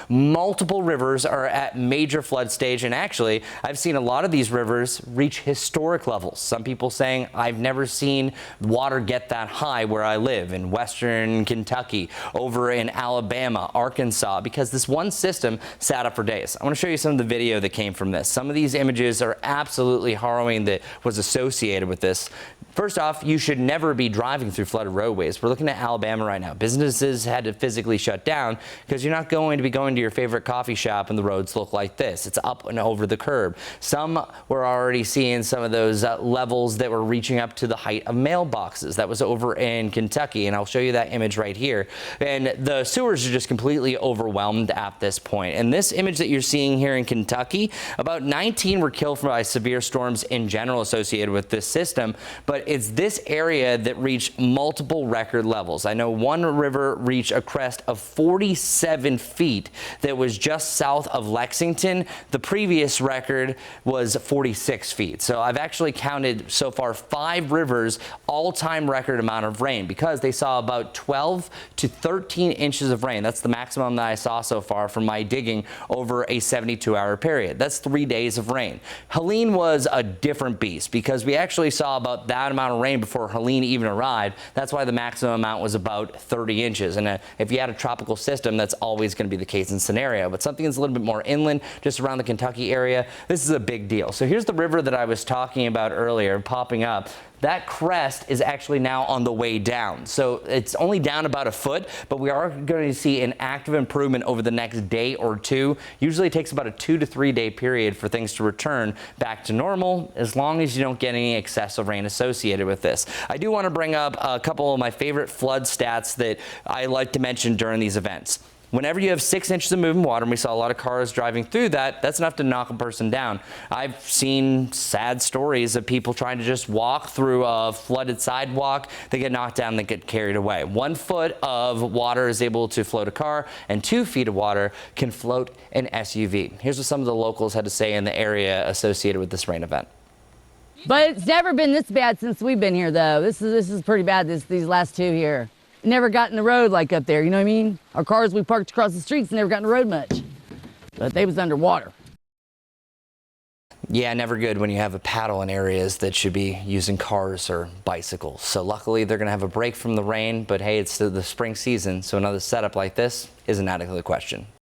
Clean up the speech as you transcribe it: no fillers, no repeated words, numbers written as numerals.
multiple rivers are at major flood stage, and actually I've seen a lot of these rivers reach historic levels. Some people saying I've never seen water get that high where I live in western Kentucky, over in Alabama, Arkansas, because this one system sat up for days. I want to show you some of the video that came from this. Some of these images are absolutely harrowing that was associated with this. First off, you should never be driving through flooded roadways. We're looking at Alabama right now. Businesses had to physically shut down because you're not going to be going to your favorite coffee shop and the roads look like this. It's up and over the curb. Some were already seeing some of those levels that were reaching up to the height of mailboxes. That was over in Kentucky, and I'll show you that image right here. And the sewers are just completely overwhelmed at this point. And this image that you're seeing here in Kentucky, about 19 were killed by severe storms in general associated with this system, but it's this area that reached multiple record levels. I know one river reached a crest of 47 feet that was just south of Lexington. The previous record was 46 feet. So I've actually counted so far 5 rivers all-time record amount of rain because they saw about 12 to 13 inches of rain. That's the maximum that I saw so far from my digging over a 72-hour period. That's 3 days of rain. Helene was a different beast because we actually saw about that amount of rain before Helene even arrived. That's why the maximum amount was about 30 inches. And if you had a tropical system, that's always going to be the case in scenario. But something that's a little bit more inland, just around the Kentucky area, this is a big deal. So here's the river that I was talking about earlier popping up. That crest is actually now on the way down. So it's only down about a foot, but we are going to see an active improvement over the next day or two. Usually it takes about a 2 to 3 day period for things to return back to normal, as long as you don't get any excessive rain associated with this. I do want to bring up a couple of my favorite flood stats that I like to mention during these events. Whenever you have 6 inches of moving water, and we saw a lot of cars driving through that, that's enough to knock a person down. I've seen sad stories of people trying to just walk through a flooded sidewalk. They get knocked down, they get carried away. 1 foot of water is able to float a car, and 2 feet of water can float an SUV. Here's what some of the locals had to say in the area associated with this rain event. But it's never been this bad since we've been here, though. This is pretty bad, these last 2 here. Never got in the road like up there, you know what I mean? Our cars we parked across the streets never got in the road much, but they was underwater. Yeah, never good when you have a paddle in areas that should be using cars or bicycles. So luckily they're going to have a break from the rain, but hey, it's the spring season, so another setup like this isn't out of the question.